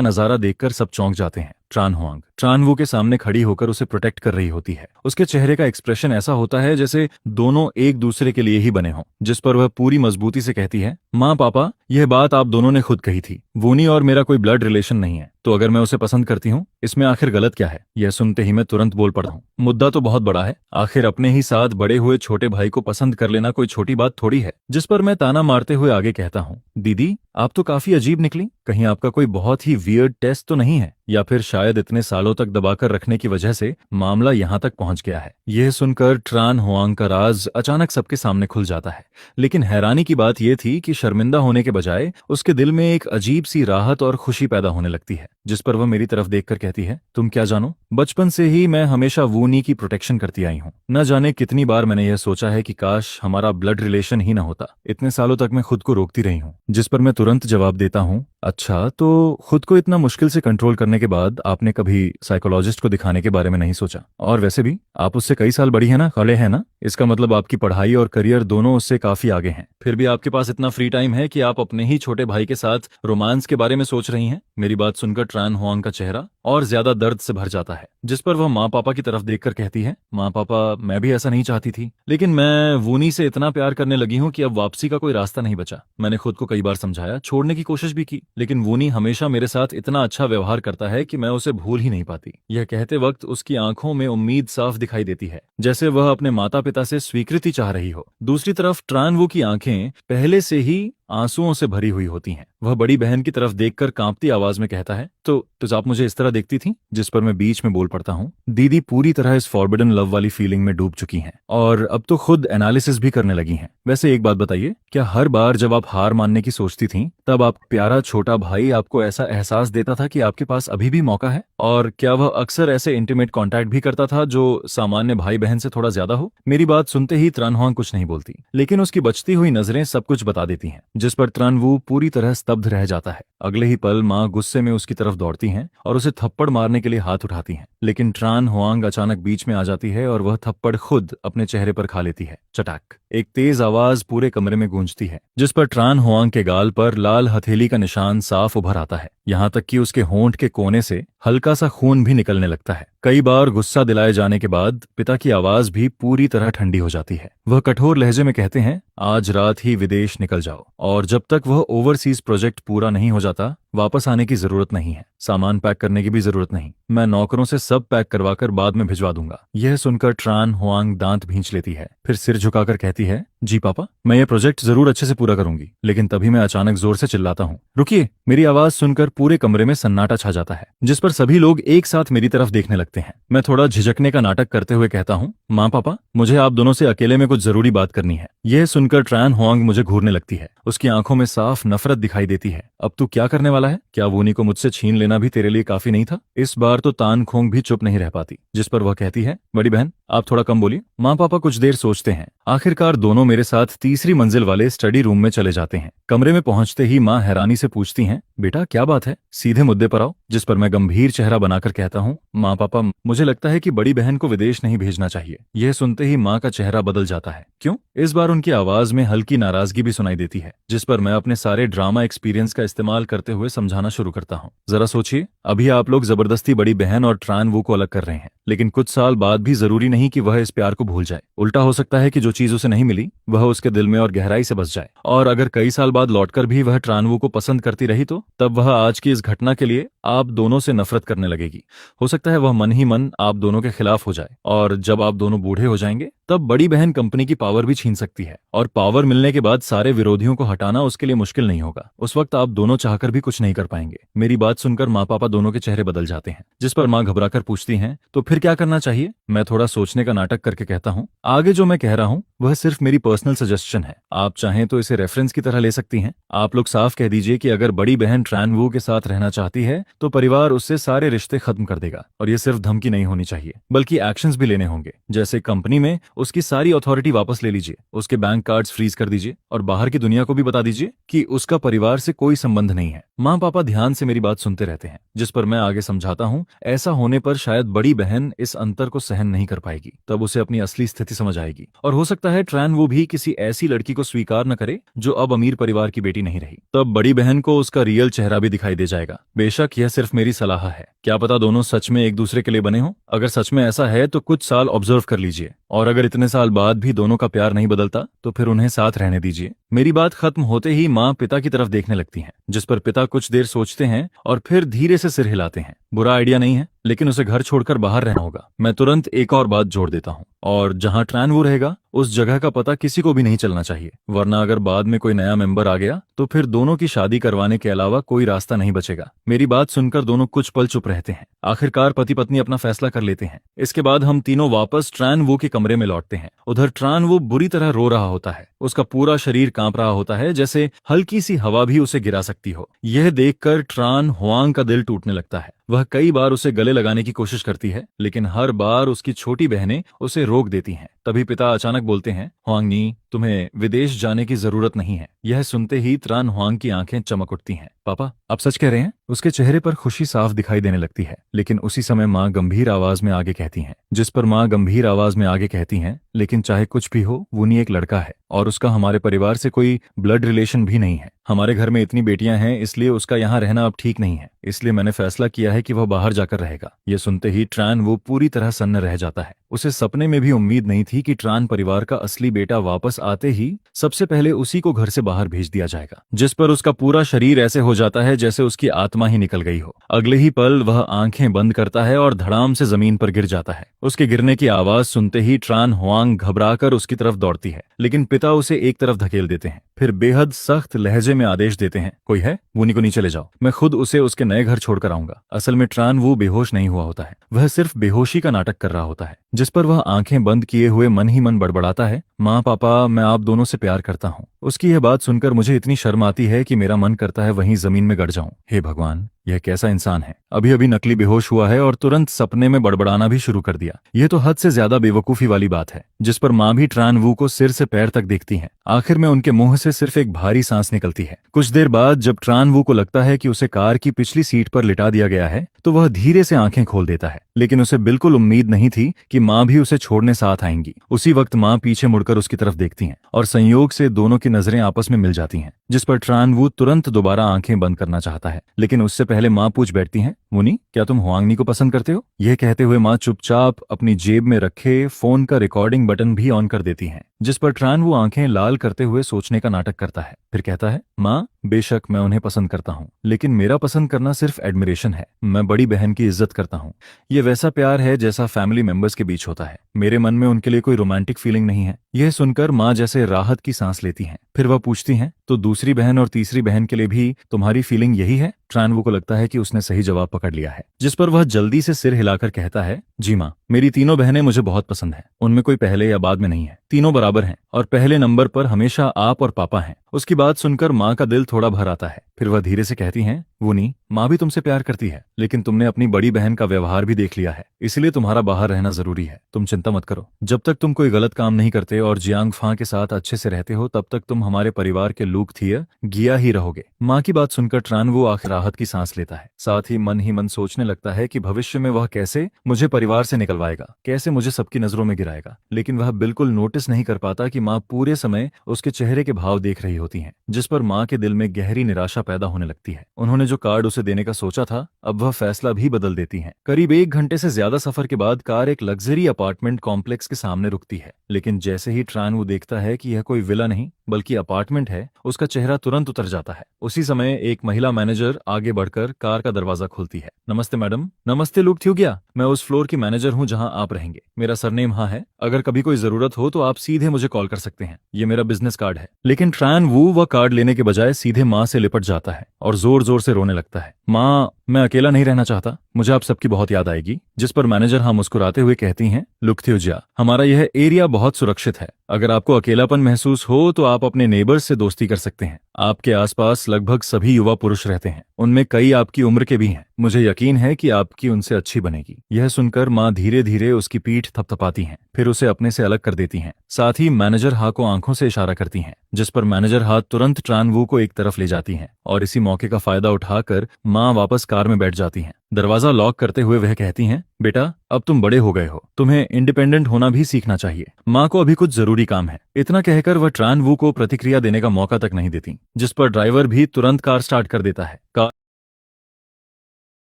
S1: नजारा देखकर सब चौंक जाते हैं। ट्रान होआंग ट्रानवू के सामने खड़ी होकर उसे प्रोटेक्ट कर रही होती है। उसके चेहरे का एक्सप्रेशन ऐसा होता है जैसे दोनों एक दूसरे के लिए ही बने हों, जिस पर वह पूरी मजबूती से कहती है, माँ पापा, यह बात आप दोनों ने खुद कही थी, वूनी और मेरा कोई ब्लड रिलेशन नहीं है, तो अगर मैं उसे पसंद करती हूँ, इसमें आखिर गलत क्या है? यह सुनते ही मैं तुरंत बोल पड़ता हूँ, मुद्दा तो बहुत बड़ा है, आखिर अपने ही साथ बड़े हुए छोटे भाई को पसंद कर लेना कोई छोटी बात थोड़ी है। जिस पर मैं ताना मारते हुए आगे कहता हूँ, दीदी, आप तो काफी अजीब निकली, कहीं आपका कोई बहुत ही वियर्ड टेस्ट तो नहीं है, या फिर शायद इतने सालों तक दबाकर रखने की वजह से मामला यहाँ तक पहुंच गया है। यह सुनकर ट्रान होआंग का राज अचानक सबके सामने खुल जाता है, लेकिन हैरानी की बात यह थी कि शर्मिंदा होने के बजाय उसके दिल में एक अजीब सी राहत और खुशी पैदा होने लगती है। जिस पर वह मेरी तरफ देखकर कहती है, तुम क्या जानो, बचपन से ही मैं हमेशा वूनी की प्रोटेक्शन करती आई हूँ। न जाने कितनी बार मैंने यह सोचा है कि काश हमारा ब्लड रिलेशन ही न होता। इतने सालों तक मैं खुद को रोकती रही हूँ। जिस पर मैं तुरंत जवाब देता हूँ, अच्छा, तो खुद को इतना मुश्किल से कंट्रोल करने के बाद आपने कभी साइकोलॉजिस्ट को दिखाने के बारे में नहीं सोचा? और वैसे भी आप उससे कई साल बड़ी है ना, खड़े हैं ना, इसका मतलब आपकी पढ़ाई और करियर दोनों उससे काफी आगे हैं। फिर भी आपके पास इतना फ्री टाइम है कि आप अपने ही छोटे भाई के साथ रोमांस के बारे में सोच रही हैं। मेरी बात सुनकर ट्रान होआंग का चेहरा और ज्यादा दर्द से भर जाता है, जिस पर वह माँ पापा की तरफ देखकर कहती है, माँ पापा, मैं भी ऐसा नहीं चाहती थी, लेकिन मैं वूनी से इतना प्यार करने लगी हूँ कि अब वापसी का कोई रास्ता नहीं बचा। मैंने खुद को कई बार समझाया, छोड़ने की कोशिश भी की, लेकिन वूनी हमेशा मेरे साथ इतना अच्छा व्यवहार करता है कि मैं उसे भूल ही नहीं पाती। यह कहते वक्त उसकी आंखों में उम्मीद साफ दिखाई देती है, जैसे वह अपने माता पिता से स्वीकृति चाह रही हो। दूसरी तरफ ट्रानवू की आंखें पहले से ही आंसुओं से भरी हुई होती हैं। वह बड़ी बहन की तरफ देखकर कांपती आवाज में कहता है, तो आप मुझे इस तरह देखती थी? जिस पर मैं बीच में बोल पड़ता हूँ, दीदी पूरी तरह इस फॉरबिडन लव वाली फीलिंग में डूब चुकी हैं, और अब तो खुद एनालिसिस भी करने लगी हैं। वैसे एक बात बताइए, क्या हर बार जब आप हार मानने की सोचती थीं, तब आप प्यारा छोटा भाई आपको ऐसा एहसास देता था कि आपके पास अभी भी मौका है? और क्या वह अक्सर ऐसे इंटीमेट कॉन्टैक्ट भी करता था जो सामान्य भाई बहन से थोड़ा ज्यादा हो? मेरी बात सुनते ही त्रान होआंग कुछ नहीं बोलती, लेकिन उसकी बचती हुई नजरें सब कुछ बता देती हैं, जिस पर त्रानवू पूरी तरह स्तब्ध रह जाता है। अगले ही पल माँ गुस्से में उसकी तरफ दौड़ती हैं और उसे थप्पड़ मारने के लिए हाथ उठाती हैं, लेकिन ट्रान होआंग अचानक बीच में आ जाती है और वह थप्पड़ खुद अपने चेहरे पर खा लेती है। चटाक, एक तेज आवाज पूरे कमरे में गूंजती है, जिस पर ट्रान होआंग के गाल पर लाल हथेली का निशान साफ उभर आता है, यहाँ तक कि उसके होंठ के कोने से हल्का सा खून भी निकलने लगता है। कई बार गुस्सा दिलाए जाने के बाद पिता की आवाज भी पूरी तरह ठंडी हो जाती है। वह कठोर लहजे में कहते हैं, आज रात ही विदेश निकल जाओ, और जब तक वह ओवरसीज प्रोजेक्ट पूरा नहीं हो जाता वापस आने की जरूरत नहीं है, सामान पैक करने की भी जरूरत नहीं, मैं नौकरों से सब पैक करवाकर बाद में भिजवा दूंगा। यह सुनकर ट्रान होआंग दांत भींच लेती है, फिर सिर झुकाकर कहती है, जी पापा, मैं ये प्रोजेक्ट जरूर अच्छे से पूरा करूंगी। लेकिन तभी मैं अचानक जोर से चिल्लाता हूँ, रुकिए। मेरी आवाज सुनकर पूरे कमरे में सन्नाटा छा जाता है, जिस पर सभी लोग एक साथ मेरी तरफ देखने लगते हैं। मैं थोड़ा झिझकने का नाटक करते हुए कहता हूँ, माँ पापा, मुझे आप दोनों से अकेले में कुछ जरूरी बात करनी है। यह सुनकर ट्रान होआंग मुझे घूरने लगती है, उसकी आंखों में साफ नफरत दिखाई देती है। अब तू क्या करने वाला है? क्या वूनी को मुझसे छीन लेना भी तेरे लिए काफी नहीं था? इस बार तो तान खोंग भी चुप नहीं रह पाती, जिस पर वह कहती है, बड़ी बहन, आप थोड़ा कम बोलिए। माँ पापा कुछ देर सोचते हैं। आखिरकार दोनों मेरे साथ तीसरी मंजिल वाले स्टडी रूम में चले जाते हैं। कमरे में पहुंचते ही माँ हैरानी से पूछती हैं, बेटा क्या बात है, सीधे मुद्दे पर आओ। जिस पर मैं गंभीर चेहरा बनाकर कहता हूँ, माँ पापा मुझे लगता है कि बड़ी बहन को विदेश नहीं भेजना चाहिए। यह सुनते ही माँ का चेहरा बदल जाता है। क्यों? इस बार उनकी आवाज में हल्की नाराजगी भी सुनाई देती है, जिस पर मैं अपने सारे ड्रामा एक्सपीरियंस का इस्तेमाल करते हुए समझाना शुरू करता हूँ। जरा सोचिए, अभी आप लोग जबरदस्ती बड़ी बहन और ट्रान वो को अलग कर रहे हैं, लेकिन कुछ साल बाद भी जरूरी नहीं कि वह इस प्यार को भूल जाए। उल्टा हो सकता है कि जो चीज उसे नहीं मिली वह उसके दिल में और गहराई से बस जाए। और अगर कई साल बाद लौटकर भी वह ट्रानवू को पसंद करती रही तो तब वह आज की इस घटना के लिए आप दोनों से नफरत करने लगेगी। हो सकता है वह मन ही मन आप दोनों के खिलाफ हो जाए, और जब आप दोनों बूढ़े हो जाएंगे तब बड़ी बहन कंपनी की पावर भी छीन सकती है, और पावर मिलने के बाद सारे विरोधियों को हटाना उसके लिए मुश्किल नहीं होगा। उस वक्त आप दोनों चाहकर भी कुछ नहीं कर पाएंगे। मेरी बात सुनकर माँ पापा दोनों के चेहरे बदल जाते हैं, जिस पर माँ घबराकर पूछती हैं, तो फिर क्या करना चाहिए? मैं थोड़ा सोचने का नाटक करके कहता हूँ, आगे जो मैं कह रहा हूँ वह सिर्फ मेरी पर्सनल सजेशन है। आप चाहें तो इसे रेफरेंस की तरह ले सकती हैं। आप लोग साफ कह दीजिए कि अगर बड़ी बहन ट्रानवू के साथ रहना चाहती है तो परिवार उससे सारे रिश्ते खत्म कर देगा। और ये सिर्फ धमकी नहीं होनी चाहिए, बल्कि एक्शंस भी लेने होंगे। जैसे कंपनी में उसकी सारी अथॉरिटी वापस ले लीजिए, उसके बैंक कार्ड्स फ्रीज कर दीजिए, और बाहर की दुनिया को भी बता दीजिए कि उसका परिवार से कोई संबंध नहीं है। माँ पापा ध्यान से मेरी बात सुनते रहते हैं, जिस पर मैं आगे समझाता हूँ, ऐसा होने पर शायद बड़ी बहन इस अंतर को सहन नहीं कर पाएगी। तब उसे अपनी असली स्थिति समझ आएगी, और हो सकता है ट्रानवू भी किसी ऐसी लड़की को स्वीकार न करे जो अब अमीर परिवार की बेटी नहीं रही। तब बड़ी बहन को उसका रियल चेहरा भी दिखाई दे जाएगा। बेशक यह सिर्फ मेरी सलाह है, क्या पता दोनों सच में एक दूसरे के लिए बने हों। अगर सच में ऐसा है तो कुछ साल ऑब्जर्व कर लीजिए, और अगर इतने साल बाद भी दोनों का प्यार नहीं बदलता तो फिर उन्हें साथ रहने दीजिए। मेरी बात खत्म होते ही माँ पिता की तरफ देखने लगती हैं, जिस पर पिता कुछ देर सोचते हैं और फिर धीरे से सिर हिलाते हैं। बुरा आइडिया नहीं है, लेकिन उसे घर छोड़कर बाहर रहना होगा। मैं तुरंत एक और बात जोड़ देता हूँ, और जहाँ ट्रानवू रहेगा उस जगह का पता किसी को भी नहीं चलना चाहिए, वरना अगर बाद में कोई नया मेंबर आ गया तो फिर दोनों की शादी करवाने के अलावा कोई रास्ता नहीं बचेगा। मेरी बात सुनकर दोनों कुछ पल चुप रहते हैं। आखिरकार पति पत्नी अपना फैसला कर लेते हैं। इसके बाद हम तीनों वापस ट्रानवू के कमरे में लौटते हैं। उधर ट्रानवू बुरी तरह रो रहा होता है। उसका पूरा शरीर कांप रहा होता है, जैसे हल्की सी हवा भी उसे गिरा सकती हो। यह देखकर ट्रान हुआंग का दिल टूटने लगता है। वह कई बार उसे गले लगाने की कोशिश करती है, लेकिन हर बार उसकी छोटी बहनें उसे रोक देती हैं। तभी पिता अचानक बोलते हैं, हुआंगनी, तुम्हें विदेश जाने की जरूरत नहीं है। यह सुनते ही ट्रान हुआंग की आंखें चमक उठती हैं। पापा, आप सच कह रहे हैं? उसके चेहरे पर खुशी साफ दिखाई देने लगती है, लेकिन उसी समय माँ गंभीर आवाज में आगे कहती हैं, जिस पर माँ गंभीर आवाज में आगे कहती हैं, लेकिन चाहे कुछ भी हो, वुनी एक लड़का है, और उसका हमारे परिवार से कोई ब्लड रिलेशन भी नहीं है। हमारे घर में इतनी बेटियां हैं, इसलिए उसका यहाँ रहना अब ठीक नहीं है। इसलिए मैंने फैसला किया है कि वह बाहर जाकर रहेगा। यह सुनते ही ट्रान वो पूरी तरह सन्न रह जाता है। उसे सपने में भी उम्मीद नहीं थी कि ट्रान परिवार का असली बेटा वापस आते ही सबसे पहले उसी को घर से बाहर भेज दिया जाएगा, जिस पर उसका पूरा शरीर ऐसे हो जाता है जैसे उसकी आत्मा ही निकल गई हो। अगले ही पल वह आंखें बंद करता है और धड़ाम से जमीन पर गिर जाता है। उसके गिरने की आवाज सुनते ही ट्रान हुआंग घबराकर उसकी तरफ दौड़ती है, लेकिन पिता उसे एक तरफ धकेल देते हैं। फिर बेहद सख्त लहजे में आदेश देते हैं, कोई है? वुनी को नीचे ले जाओ, मैं खुद उसे उसके नए घर छोड़कर आऊंगा। असल में ट्रान वो बेहोश नहीं हुआ होता है, वह सिर्फ बेहोशी का नाटक कर रहा होता है, जिस पर वह आंखें बंद किए हुए मन ही मन बड़बड़ाता है, माँ पापा, मैं आप दोनों से प्यार करता हूँ। उसकी यह बात सुनकर मुझे इतनी शर्म आती है कि मेरा मन करता है वहीं जमीन में गड़ जाऊं। हे भगवान, यह कैसा इंसान है? अभी अभी नकली बेहोश हुआ है और तुरंत सपने में बड़बड़ाना भी शुरू कर दिया। यह तो हद से ज्यादा बेवकूफी वाली बात है। जिस पर माँ भी ट्रान वू को सिर से पैर तक देखती हैं। आखिर में उनके मुंह से सिर्फ एक भारी सांस निकलती है। कुछ देर बाद जब ट्रान वू को लगता है कि उसे कार की पिछली सीट पर लिटा दिया गया है, तो वह धीरे से आंखें खोल देता है, लेकिन उसे बिल्कुल उम्मीद नहीं थी कि माँ भी उसे छोड़ने साथ आएंगी। उसी वक्त माँ पीछे मुड़कर उसकी तरफ देखती हैं और संयोग से दोनों की नजरें आपस में मिल जाती हैं, जिस पर ट्रान वू तुरंत दोबारा आंखें बंद करना चाहता है, लेकिन उससे पहले माँ पूछ बैठती हैं, वुनी, क्या तुम हुआंगनी को पसंद करते हो? यह कहते हुए माँ चुपचाप अपनी जेब में रखे फोन का रिकॉर्डिंग बटन भी ऑन कर देती हैं, जिस पर ट्रान वो आंखें लाल करते हुए सोचने का नाटक करता है। फिर कहता है, माँ, बेशक मैं उन्हें पसंद करता हूँ, लेकिन मेरा पसंद करना सिर्फ एडमिरेशन है। मैं बड़ी बहन की इज्जत करता हूँ। ये वैसा प्यार है जैसा फैमिली मेंबर्स के बीच होता है। मेरे मन में उनके लिए कोई रोमांटिक फीलिंग नहीं है। यह सुनकर माँ जैसे राहत की सांस लेती हैं। फिर वह पूछती हैं, तो दूसरी बहन और तीसरी बहन के लिए भी तुम्हारी फीलिंग यही है? ट्रानवू को लगता है कि उसने सही जवाब पकड़ लिया है, जिस पर वह जल्दी से सिर हिलाकर कहता है, जी माँ, मेरी तीनों बहनें मुझे बहुत पसंद हैं। उनमें कोई पहले या बाद में नहीं है। तीनों बराबर हैं और पहले नंबर पर हमेशा आप और पापा हैं। उसकी बात सुनकर माँ का दिल थोड़ा भर आता है, फिर वह धीरे से कहती हैं, वूनी, माँ भी तुमसे प्यार करती है, लेकिन तुमने अपनी बड़ी बहन का व्यवहार भी देख लिया है, इसलिए तुम्हारा बाहर रहना जरूरी है। तुम चिंता मत करो, जब तक तुम कोई गलत काम नहीं करते और जियांग फा के साथ अच्छे से रहते हो तब तक तुम हमारे परिवार के लूक थिया गिया ही रहोगे। माँ की बात सुनकर ट्रान वो आखिर राहत की सांस लेता है, साथ ही मन सोचने लगता है कि भविष्य में वह कैसे मुझे परिवार से निकलवाएगा, कैसे मुझे सबकी नजरों में गिराएगा। लेकिन वह बिल्कुल नोटिस नहीं कर पाता कि माँ पूरे समय उसके चेहरे के भाव देख रही होती हैं, जिस पर माँ के दिल में गहरी निराशा पैदा होने लगती है। उन्होंने जो कार्ड उसे देने का सोचा था, अब वह फैसला भी बदल देती हैं। करीब 1 घंटे से ज्यादा सफर के बाद कार एक लग्जरी अपार्टमेंट कॉम्प्लेक्स के सामने रुकती है, लेकिन जैसे ही ट्रान वो देखता है कि यह कोई विला नहीं बल्कि अपार्टमेंट है, उसका चेहरा तुरंत उतर जाता है। उसी समय एक महिला मैनेजर आगे बढ़कर कार का दरवाजा खोलती है। नमस्ते मैडम। नमस्ते लुक थ्यू गया, मैं उस फ्लोर की मैनेजर हूँ जहाँ आप रहेंगे। मेरा सरनेम हाँ है, अगर कभी कोई जरूरत हो तो आप सीधे मुझे कॉल कर सकते हैं, ये मेरा बिजनेस कार्ड है। लेकिन ट्रान वू वह कार्ड लेने के बजाय सीधे माँ से लिपट जाता है और जोर जोर से रोने लगता है। माँ, मैं अकेला नहीं रहना चाहता, मुझे आप सबकी बहुत याद आएगी। जिस पर मैनेजर हाँ मुस्कुराते हुए कहती हैं, लुक थ्यूजिया, हमारा यह एरिया बहुत सुरक्षित है, अगर आपको अकेलापन महसूस हो तो आप अपने नेबर्स से दोस्ती कर सकते हैं। आपके आसपास लगभग सभी युवा पुरुष रहते हैं, उनमें कई आपकी उम्र के भी हैं, मुझे यकीन है कि आपकी उनसे अच्छी बनेगी। यह सुनकर माँ धीरे धीरे उसकी पीठ थपथपाती हैं, फिर उसे अपने से अलग कर देती हैं। साथ ही मैनेजर हा को आंखों से इशारा करती हैं, जिस पर मैनेजर हा तुरंत ट्रान वू को एक तरफ ले जाती हैं और इसी मौके का फायदा उठाकर माँ वापस कार में बैठ जाती हैं। दरवाजा लॉक करते हुए वह कहती हैं, बेटा अब तुम बड़े हो गए हो, तुम्हें इंडिपेंडेंट होना भी सीखना चाहिए, माँ को अभी कुछ जरूरी काम है। इतना कहकर वह ट्रान वू को प्रतिक्रिया देने का मौका तक नहीं देती, जिस पर ड्राइवर भी तुरंत कार स्टार्ट कर देता है।